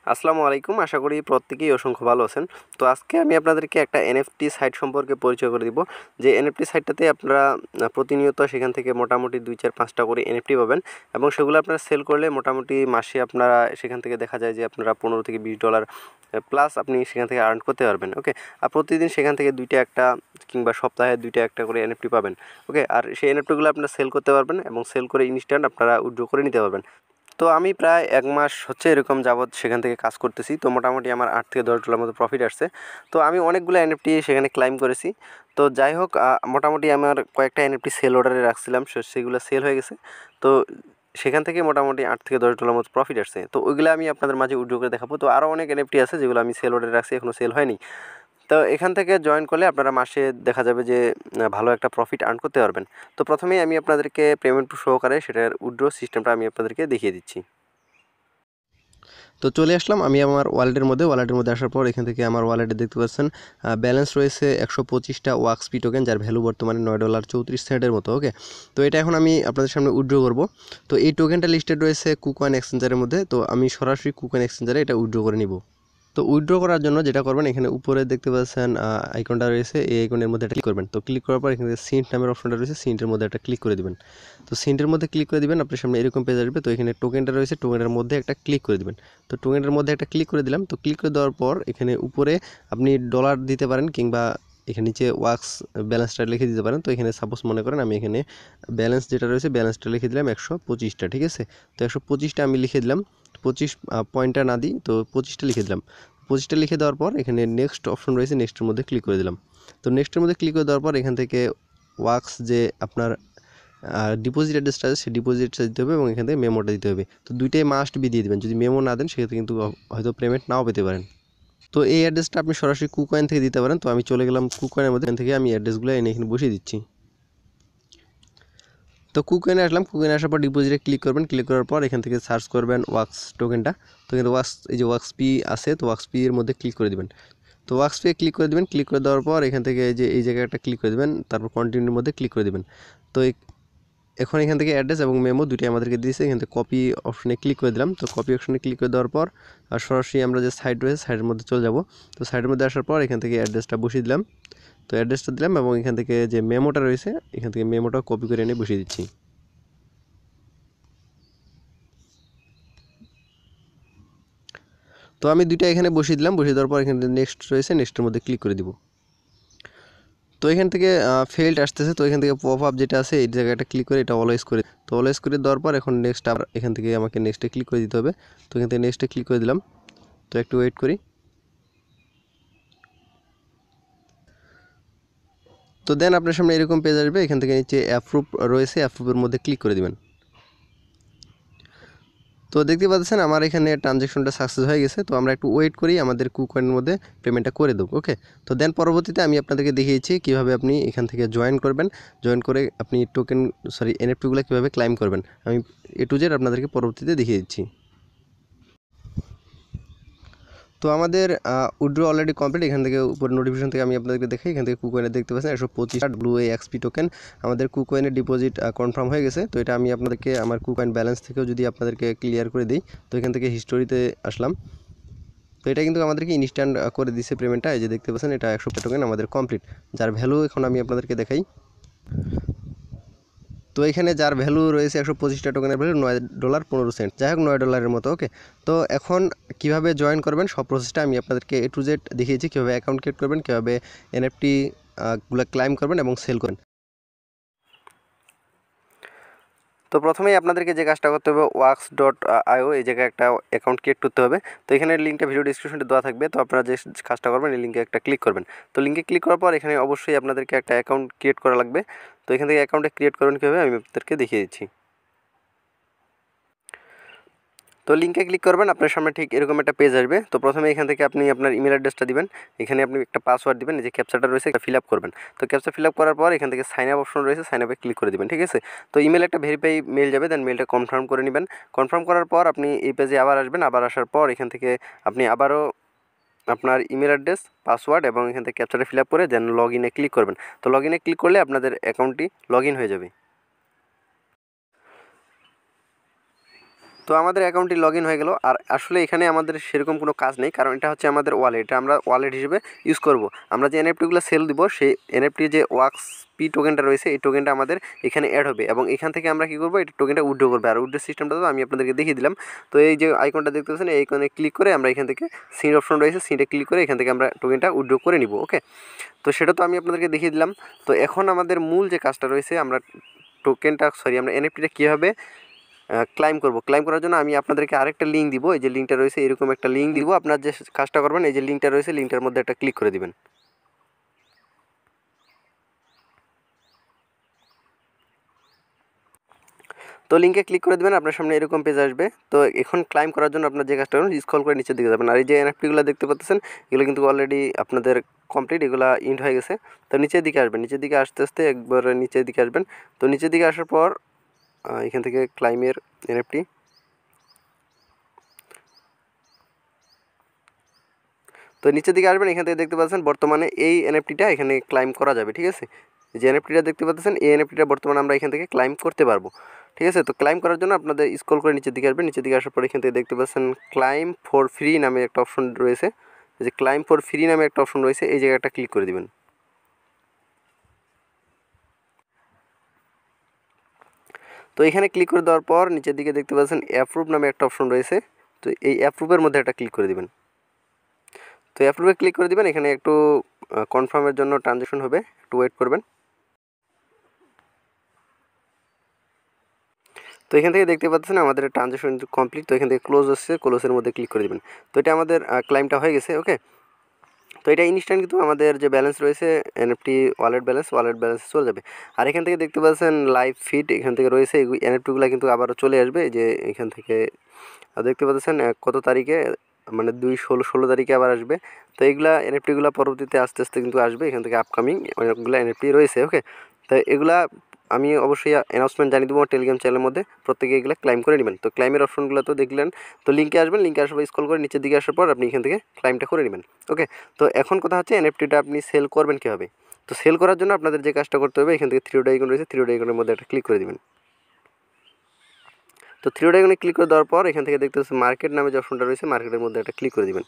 আসসালামু আলাইকুম। আশা করি প্রত্যেকেই অসংখ্য ভালো আছেন। তো আজকে আমি আপনাদেরকে একটা এনএফটি সাইট সম্পর্কে পরিচয় করে দিব। যে এনএফটি সাইটটাতে আপনারা প্রতিনিয়ত সেখান থেকে মোটামুটি ২, ৪, ৫টা করে এনএফটি পাবেন এবং সেগুলো আপনারা সেল করলে মোটামুটি মাসে আপনারা সেখান থেকে দেখা যায় যে আপনারা $15 থেকে $20 প্লাস আপনি সেখান থেকে আর্ন করতে পারবেন। ওকে, আর প্রতিদিন সেখান থেকে ২টা একটা কিংবা সপ্তাহে ২টা একটা করে এনএফটি পাবেন। ওকে, আর সেই এনএফটিগুলো আপনারা সেল করতে পারবেন এবং সেল করে ইনস্ট্যান্ট আপনারা উইথড্র করে নিতে পারবেন। তো আমি প্রায় ১ মাস হচ্ছে এরকম যাবৎ সেখান থেকে কাজ করতেছি। তো মোটামুটি আমার $৮ থেকে $১০ মতো প্রফিট আসছে। তো আমি অনেকগুলো এনএফটি সেখানে ক্লাইম করেছি। তো যাই হোক, মোটামুটি আমার কয়েকটা এনএফটি সেল অর্ডারে রাখছিলাম, সেগুলো সেল হয়ে গেছে। তো সেখান থেকে মোটামুটি $৮ থেকে $১০ মতো প্রফিট আসছে। তো ওইগুলো আমি আপনাদের মাঝে উইথড্র করে দেখাবো। তো আরও অনেক এনএফটি আছে যেগুলো আমি সেল অর্ডারে রাখছি, এখনও সেল হয়নি। তো এখান থেকে জয়েন করলে আপনারা মাসে দেখা যাবে যে ভালো একটা প্রফিট আর্ন করতে পারবেন। তো প্রথমেই আমি আপনাদেরকে পেমেন্ট সহকারে সেটার উইথড্র সিস্টেমটা আমি আপনাদেরকে দেখিয়ে দিচ্ছি। তো চলে আসলাম আমি আমার ওয়ালেটের মধ্যে আসার পর এখান থেকে আমার ওয়ালেটে দেখতে পাচ্ছেন ব্যালেন্স রয়েছে ১২৫টা ওয়াক্সপি টোকেন, যার ভ্যালু বর্তমানে $৯.34 মতো। ওকে, তো এটা এখন আমি আপনাদের সামনে উইথড্র করব। তো এই টোকেনটা লিস্টেড রয়েছে কুকয়েন এক্সচেঞ্জারের মধ্যে। তো আমি সরাসরি কুকয়েন এক্সচেঞ্জারে এটা উইথড্র করে নিব। তো উইথড্র করার জন্য যেটা করবেন, এখানে উপরে দেখতে পাচ্ছেন আইকনটা রয়েছে, এই আইকনের মধ্যে একটা ক্লিক করবেন। তো ক্লিক করার পর এখানে সিন্ট নামের অপশনটা রয়েছে, সিন্টের মধ্যে একটা ক্লিক করে দিবেন। তো সিন্টের মধ্যে ক্লিক করে দিবেন, আপনার সামনে এরকম পেজ আসবে। তো এখানে টোকেনটা রয়েছে, টোকেনের মধ্যে একটা ক্লিক করে দিবেন। তো টোকেনের মধ্যে একটা ক্লিক করে দিলাম। তো ক্লিক করে দেওয়ার পর এখানে উপরে আপনি ডলার দিতে পারেন কিংবা এখানে নিচে ওয়াক্স ব্যালেন্সটা লিখে দিতে পারেন। তো এখানে সাপোজ মনে করেন আমি এখানে ব্যালেন্স যেটা রয়েছে ব্যালেন্সটা লিখে দিলাম ১২৫টা, ঠিক আছে। তো ১২৫টা আমি লিখে দিলাম, 25 পয়েন্টটা না দিই, তো 25টা লিখে দিলাম। 25টা লিখে দেওয়ার পর এখানে নেক্সট অপশন রয়েছে, নেক্সটের মধ্যে ক্লিক করে দিলাম। তো নেক্সটের মধ্যে ক্লিক করে দেওয়ার পর এখান থেকে ওয়াক্স যে আপনার ডিপোজিট অ্যাড্রেসটা আছে সেই ডিপোজিটটা দিতে হবে এবং এখান থেকে মেমোটা দিতে হবে। তো দুইটাই মাস্ট বি দিয়ে দেবেন। যদি মেমো না দেন সেক্ষেত্রে কিন্তু হয়তো পেমেন্ট নাও পেতে পারেন। তো এই অ্যাড্রেসটা আপনি সরাসরি কুকয়েন থেকে দিতে পারেন। তো আমি চলে গেলাম কুকয়েনের মধ্যে, এখান থেকে আমি অ্যাড্রেসগুলো এখানে বসিয়ে দিচ্ছি। তো কুকয়েনে আসলাম, কুকয়েনে আসার পর ডিপোজিটে ক্লিক করবেন। ক্লিক করার পর এখান থেকে সার্চ করবেন ওয়াক্স টোকেনটা। তো কিন্তু এই যে ওয়াক্স পি আছে, তো ওয়াক্স পি এর মধ্যে ক্লিক করে দেবেন। তো ওয়াক্স পে ক্লিক করে দেবেন। ক্লিক করে দেওয়ার পর এখান থেকে এই জায়গায় একটা ক্লিক করে দেবেন, তারপর কন্টিনিউর মধ্যে ক্লিক করে দেবেন। তো এখন এখান থেকে অ্যাড্রেস এবং মেমো দুটোই আমাদেরকে দিয়েছে। এখান থেকে কপি অপশনে ক্লিক করে দিলাম। তো কপি অপশনে ক্লিক করে দেওয়ার পর সরাসরি আমরা যে সাইড রয়েছে সাইডের মধ্যে চলে যাব। তো সাইডের মধ্যে আসার পর এখান থেকে অ্যাড্রেসটা বসিয়ে দিলাম। তো অ্যাড্রেসটা দিলাম এবং এখান থেকে যে মেমোটা রয়েছে এখান থেকে মেমোটা কপি করে এনে বসিয়ে দিচ্ছি। তো আমি দুইটা এখানে বসিয়ে দিলাম। বসিয়ে দেওয়ার পর এখানে নেক্সট রয়েছে, নেক্সটের মধ্যে ক্লিক করে দিব। তো এখান থেকে ফেল্ড আসতেছে। তো এখান থেকে পপ আপ যেটা আছে এই জায়গাটা ক্লিক করে এটা অলওয়েজ করে, তো অলওয়েজ করে দেওয়ার পর এখন নেক্সট আবার এখান থেকে আমাকে নেক্সটে ক্লিক করে দিতে হবে। তো এখান থেকে নেক্সটে ক্লিক করে দিলাম। তো একটু ওয়েট করি। তো দেন আপনার সামনে এরকম পেজ আসবে। এখান থেকে নিচে অ্যাপ্রুভ রয়েছে, অ্যাপ্রুভের মধ্যে ক্লিক করে দিবেন। তো দেখতে পাচ্ছেন আমার এখানে ট্রানজ্যাকশনটা সাকসেস হয়ে গেছে। তো আমরা একটু ওয়েট করি, আমাদের কুকয়েনের মধ্যে পেমেন্টটা করে দেবো। ওকে, তো দেন পরবর্তীতে আমি আপনাদেরকে দেখিয়েছি কীভাবে আপনি এখান থেকে জয়েন করবেন, জয়েন করে আপনি এনএফটিগুলো কীভাবে ক্লাইম করবেন। আমি এ টু জেড আপনাদেরকে পরবর্তীতে দেখিয়ে দিচ্ছি। তো আমাদের উইথড্র অলরেডি কমপ্লিট। এখান থেকে উপরে নোটিফিকেশন থেকে আমি আপনাদেরকে দেখাই, এখান থেকে কুকয়েনে দেখতে পাচ্ছেন 125 ব্লু এক্সপি টোকেন আমাদের কুকয়েনের ডিপোজিট কনফার্ম হয়ে গেছে। তো এটা আমি আপনাদেরকে আমার কুকয়েন ব্যালেন্স থেকেও যদি আপনাদেরকে ক্লিয়ার করে দিই, তো এখান থেকে হিস্টোরিতে আসলাম। তো এটা কিন্তু আমাদেরকে ইনস্ট্যান্ট করে দিচ্ছে পেমেন্টটা। এই যে দেখতে পাচ্ছেন এটা 100 টোকেন আমাদের কমপ্লিট, যার ভ্যালু এখন আমি আপনাদেরকে দেখাই। তো এখানে যার ভ্যালু রয়েছে 125টা টোকেনের ভ্যালু $9.15। যাই হোক $9 মতো। ওকে, তো এখন কিভাবে জয়েন করবেন সব প্রসেসটা আমি আপনাদেরকে এ টু জেড দেখিয়েছি, কীভাবে অ্যাকাউন্ট ক্রিয়েট করবেন, কীভাবে এনএফটি গুলো ক্লাইম করবেন এবং সেল করবেন। তো প্রথমেই আপনাদেরকে যে কাজটা করতে হবে, wax.io এই জায়গায় একটা অ্যাকাউন্ট ক্রিয়েট করতে হবে। তো এখানে লিঙ্কটা ভিডিও ডিসক্রিপশনে দেওয়া থাকবে। তো আপনারা যে কাজটা করবেন এই লিঙ্কে একটা ক্লিক করবেন। তো লিঙ্কে ক্লিক করার পর এখানে অবশ্যই আপনাদেরকে একটা অ্যাকাউন্ট ক্রিয়েট করা লাগবে। তো এখান থেকে অ্যাকাউন্টে ক্রিয়েট করবেন কীভাবে আমি আপনাদেরকে দেখিয়ে দিচ্ছি। তো লিঙ্কে ক্লিক করবেন, আপনার সামনে ঠিক এরকম একটা পেজ আসবে। তো প্রথমে এখান থেকে আপনি আপনার ইমেল অ্যাড্রেসটা দিবেন। এখানে আপনি একটা পাসওয়ার্ড দিবেন, এই যে ক্যাপচাটা রয়েছে এটা ফিল আপ করবেন। তো ক্যাপচা ফিল আপ করার পর এখান থেকে সাইন আপ অপশন রয়েছে, সাইন আপে ক্লিক করে দিবেন, ঠিক আছে। তো ইমেল একটা ভেরিফাই মেল যাবে, দেন মেলটা কনফার্ম করে নেবেন। কনফার্ম করার পর আপনি এই পেজে আবার আসবেন। আবার আসার পর এখান থেকে আপনি আবারও আপনার ইমেল অ্যাড্রেস, পাসওয়ার্ড এবং এখান থেকে ক্যাপচাটা ফিল আপ করে দেন লগ ইনে ক্লিক করবেন। তো লগ ইনে ক্লিক করলে আপনাদের অ্যাকাউন্টটি লগ ইন হয়ে যাবে। তো আমাদের অ্যাকাউন্টটি লগ ইন হয়ে গেল। আর আসলে এখানে আমাদের সেরকম কোনো কাজ নেই, কারণ এটা হচ্ছে আমাদের ওয়ালেট, এটা আমরা ওয়ালেট হিসেবে ইউজ করব। আমরা যে এনএফটিগুলো সেল দিব সেই এনএফটি যে ওয়াক্স পি টোকেনটা রয়েছে এই টোকেনটা আমাদের এখানে অ্যাড হবে, এবং এখান থেকে আমরা কী করবো, এই টোকেনটা উইথড্র করবো। আর উইথড্র সিস্টেমটা তো আমি আপনাদেরকে দেখিয়ে দিলাম। তো এই যে আইকনটা দেখতে পাচ্ছেন, এই আইকনে ক্লিক করে আমরা এখান থেকে সিন অপশন রয়েছে, সিনটা ক্লিক করে এখান থেকে আমরা টোকেনটা উইথড্র করে নিব। ওকে, তো সেটা তো আমি আপনাদেরকে দেখিয়ে দিলাম। তো এখন আমাদের মূল যে কাজটা রয়েছে, আমরা আমরা এনএফটিটা কীভাবে ক্লাইম করব। ক্লাইম করার জন্য আমি আপনাদেরকে আরেকটা লিঙ্ক দিব, এই যে লিঙ্কটা রয়েছে এরকম একটা লিঙ্ক দিব। আপনার যে কাজটা করবেন, এই যে লিঙ্কটা রয়েছে লিঙ্কটার মধ্যে একটা ক্লিক করে দিবেন। তো লিঙ্কে ক্লিক করে দেবেন, আপনার সামনে এরকম পেজ আসবে। তো এখন ক্লাইম করার জন্য আপনার যে কাজটা করবেন, স্ক্রল করে নিচের দিকে যাবেন। আর এই যে এনএফটিগুলো দেখতে পাচ্ছেন, এগুলো কিন্তু অলরেডি আপনাদের কমপ্লিট, এগুলো ইন্ড হয়ে গেছে। তো নিচের দিকে আসবেন, নিচের দিকে আস্তে আস্তে একবার নিচের দিকে আসবেন। তো নিচের দিকে আসার পর এখান থেকে ক্লাইমের এনএফটি, তো নিচের দিকে আসবেন। এখান থেকে দেখতে পাচ্ছেন বর্তমানে এই এনএফটিটা এখানে ক্লাইম করা যাবে। ঠিক আছে, যে এনএফটিটা দেখতে পাচ্ছেন এই এনএফটিটা বর্তমানে আমরা এখান থেকে ক্লাইম করতে পারবো। ঠিক আছে, তো ক্লাইম করার জন্য আপনাদের স্ক্রল করে নিচের দিকে আসবেন। নিচের দিকে আসার পর এখান থেকে দেখতে পাচ্ছেন ক্লাইম ফর ফ্রি নামে একটা অপশন রয়েছে, যে ক্লাইম ফর ফ্রি নামে একটা অপশন রয়েছে, এই জায়গাটা ক্লিক করে দিবেন। তো এখানে ক্লিক করে দেওয়ার পর নিচের দিকে দেখতে পাচ্ছেন অ্যাপ্রুভ নামে একটা অপশন রয়েছে, তো এই অ্যাপ্রুভের মধ্যে একটা ক্লিক করে দিবেন। তো অ্যাপ্রুভে ক্লিক করে দিবেন। এখানে একটু কনফার্মের জন্য ট্রানজ্যাকশন হবে, একটু ওয়েট করবেন। তো এখান থেকে দেখতে পাচ্ছেন আমাদের ট্রানজ্যাকশন কমপ্লিট। তো এখান থেকে ক্লোজ আসছে, ক্লোজের মধ্যে ক্লিক করে দেবেন। তো এটা আমাদের ক্লাইমটা হয়ে গেছে। ওকে, তো এটা ইনস্ট্যান্ট কিন্তু আমাদের যে ব্যালেন্স রয়েছে এনএফটি ওয়ালেট ব্যালেন্স চলে যাবে। আর এখান থেকে দেখতে পাচ্ছেন লাইভ ফিড এখান থেকে রয়েছে, এই এনএফটিগুলো কিন্তু আবারও চলে আসবে। যে এখান থেকে দেখতে পাচ্ছেন কত তারিখে, মানে 2/16 তারিখে আবার আসবে। তো এইগুলা এনএফটিগুলো পরবর্তীতে আস্তে আস্তে কিন্তু আসবে, এখান থেকে আপকামিং অনেকগুলো এনএফটি রয়েছে। ওকে, তো এগুলা আমি অবশ্যই অ্যানাউন্সমেন্ট জানিয়ে দেবো টেলিগ্রাম চ্যানেলের মধ্যে, প্রত্যেকে এগুলো ক্লাইম করে নেবেন। তো ক্লাইমের অপশনগুলো তো দেখলেন। তো লিঙ্কে আসবেন, লিঙ্কে আসার পর স্ক্রল করে নিচের দিকে আসার পর আপনি এখান থেকে ক্লাইমটা করে নেবেন। ওকে, তো এখন কথা হচ্ছে এনএফটিটা আপনি সেল করবেন কীভাবে। তো সেল করার জন্য আপনাদের যে কাজটা করতে হবে, এখান থেকে থ্রি ডট আইকন রয়েছে, থ্রি ডট আইকনের মধ্যে একটা ক্লিক করে দেবেন। তো থ্রি ডট আইকনে ক্লিক করে দেওয়ার পর এখান থেকে দেখতে পাচ্ছেন মার্কেট নামে যে অপশনটা রয়েছে, মার্কেটের মধ্যে একটা ক্লিক করে দেবেন।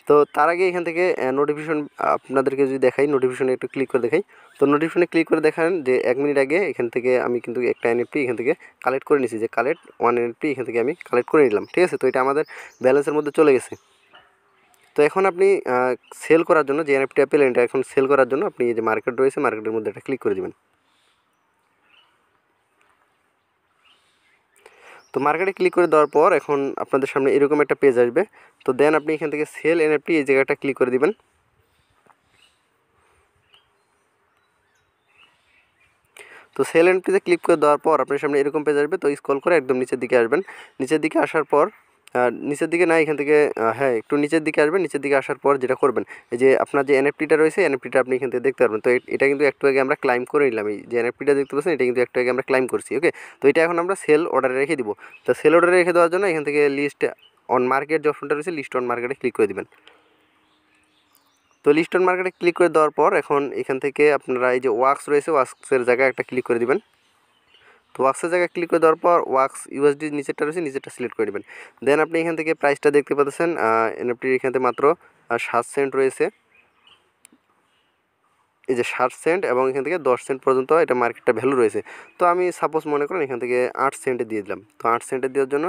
তো তার আগে এখান থেকে নোটিফিকেশন আপনাদেরকে যদি দেখাই, নোটিফিকেশনে একটু ক্লিক করে দেখাই। তো নোটিফিকেশনে ক্লিক করে দেখান যে 1 মিনিট আগে এখান থেকে আমি কিন্তু একটা এনএফটি এখান থেকে কালেক্ট করে নিয়েছি, যে কালেক্ট 1 এনএফটি এখান থেকে আমি কালেক্ট করে নিলাম। ঠিক আছে, তো এটা আমাদের ব্যালেন্সের মধ্যে চলে গেছে। তো এখন আপনি সেল করার জন্য যে এনএফটি পেলেন, এটা এখন সেল করার জন্য আপনি যে মার্কেট রয়েছে মার্কেটের মধ্যে একটা ক্লিক করে দেবেন। তো মার্কেটে ক্লিক করে দেওয়ার পর এখন আপনাদের সামনে এরকম একটা পেজ আসবে। তো দেন আপনি এখান থেকে সেল এনএফটি এই জায়গাটা ক্লিক করে দিবেন। তো সেল এনএফটিতে ক্লিক করে দেওয়ার পর আপনার সামনে এরকম পেজ আসবে। তো স্ক্রল করে একদম নিচের দিকে আসবেন। নিচের দিকে আসার পর নিচের দিকে না, এখান থেকে হ্যাঁ একটু নিচের দিকে আসবেন। নিচের দিকে আসার পর যেটা করবেন, এই যে আপনার যে এনএফটিটা রয়েছে এনএফটিটা আপনি এখান থেকে দেখতে পারবেন। তো এটা কিন্তু একটু আগে আমরা ক্লাইম করে নিলাম, এই যে এনএফটিটা দেখতে পাচ্ছেন এটা কিন্তু একটু আগে আমরা ক্লাইম করছি। ওকে, তো এটা এখন আমরা সেল অর্ডারে রেখে দিব। তো সেল অর্ডারে রেখে দেওয়ার জন্য এখান থেকে লিস্ট অন মার্কেট যে অপশনটা রয়েছে লিস্ট অন মার্কেটে ক্লিক করে দেবেন। তো লিস্ট অন মার্কেটে ক্লিক করে দেওয়ার পর এখন এখান থেকে আপনারা এই যে ওয়াক্স রয়েছে ওয়াক্সের জায়গায় একটা ক্লিক করে দিবেন। তো ওয়াক্সের জায়গায় ক্লিক করে দেওয়ার পর ওয়াক্স ইউএসডি নিচেরটা রয়েছে নিচেরটা সিলেক্ট করে দেবেন। দেন আপনি এখান থেকে প্রাইসটা দেখতে পাচ্ছেন এনএফটির এখান থেকে মাত্র 7 সেন্ট রয়েছে, এই যে 7 সেন্ট, এবং এখান থেকে 10 সেন্ট পর্যন্ত এটা মার্কেটটা ভ্যালু রয়েছে। তো আমি সাপোজ মনে করেন এখান থেকে 8 সেন্টে দিয়ে দিলাম। তো 8 সেন্টে দেওয়ার জন্য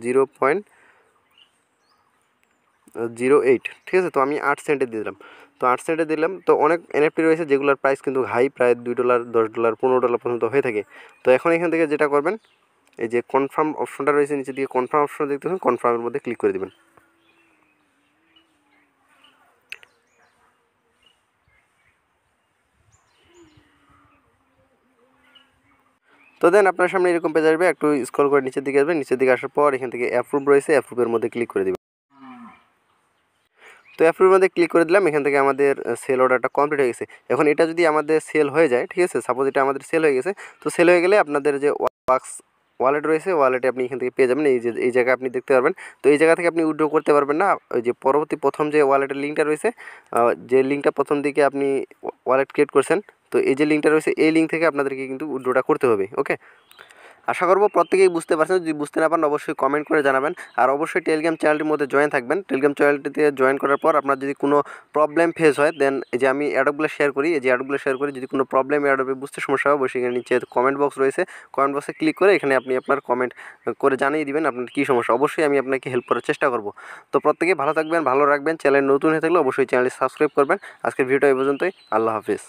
0.08, ঠিক আছে। তো আমি 8 সেন্টে দিয়ে দিলাম। তো 8 সেন্টে দিলাম। তো অনেক এনএফটি রয়েছে যেগুলোর প্রাইস কিন্তু হাই, প্রায় $2, $10, $15 পর্যন্ত হয়ে থাকে। তো এখন এখান থেকে যেটা করবেন, এই যে কনফার্ম অপশনটা রয়েছে নিচে দিকে কনফার্ম অপশন দেখতে পাচ্ছেন, কনফার্মের মধ্যে ক্লিক করে দেবেন। তো দেন আপনার সামনে এরকম পেজ আসবে, একটু স্ক্রল করে নিচের দিকে আসবেন। নিচের দিকে আসার পর এখান থেকে অ্যাপ্রুভ রয়েছে, অ্যাপ্রুভের মধ্যে ক্লিক করে দেবেন। তো অ্যাপ্রুভের মধ্যে ক্লিক করে দিলাম। এখান থেকে আমাদের সেল অর্ডারটা কমপ্লিট হয়ে গেছে। এখন এটা যদি আমাদের সেল হয়ে যায়, ঠিক আছে, সাপোজ এটা আমাদের সেল হয়ে গেছে। তো সেল হয়ে গেলে আপনাদের যে ওয়াক্স ওয়ালেট রয়েছে ওয়ালেটে আপনি এখান থেকে পেয়ে যাবেন, এই যে এই জায়গায় আপনি দেখতে পারবেন। তো এই জায়গা থেকে আপনি উইথড্র করতে পারবেন না, ওই যে পরবর্তী প্রথম যে ওয়ালেটের লিঙ্কটা রয়েছে, যে লিঙ্কটা প্রথম দিকে আপনি ওয়ালেট ক্রিয়েট করছেন, তো এই যে লিঙ্কটা রয়েছে এই লিঙ্ক থেকে আপনাদেরকে কিন্তু উইথড্রটা করতে হবে। ওকে, আশা করব প্রত্যেকেই বুঝতে পারছেন। যদি বুঝতে না পারেন অবশ্যই কমেন্ট করে জানাবেন। আর অবশ্যই টেলিগ্রাম চ্যানেলটির মধ্যে জয়েন থাকবেন। টেলিগ্রাম চ্যানেলটিতে জয়েন করার পর আপনার যদি কোনো প্রবলেম ফেস হয়, দেন এই যে আমি অ্যাডপগুলো শেয়ার করি, এই যে অ্যাডপগুলো শেয়ার করি, যদি কোনো প্রবলেম অ্যাডপে বুঝতে সমস্যা হয় অবশ্যই এখানে নিচে কমেন্ট বক্স রয়েছে, কমেন্ট বক্সে ক্লিক করে এখানে আপনি আপনার কমেন্ট করে জানিয়ে দিবেন আপনার কী সমস্যা। অবশ্যই আমি আপনাকে হেল্প করার চেষ্টা করব। তো প্রত্যেকেই ভালো থাকবেন, ভালো রাখবেন। চ্যানেল নতুন হয়ে থাকলে অবশ্যই চ্যানেলটি সাবস্ক্রাইব করবেন। আজকের ভিডিওটা এই পর্যন্তই। আল্লাহ হাফিজ।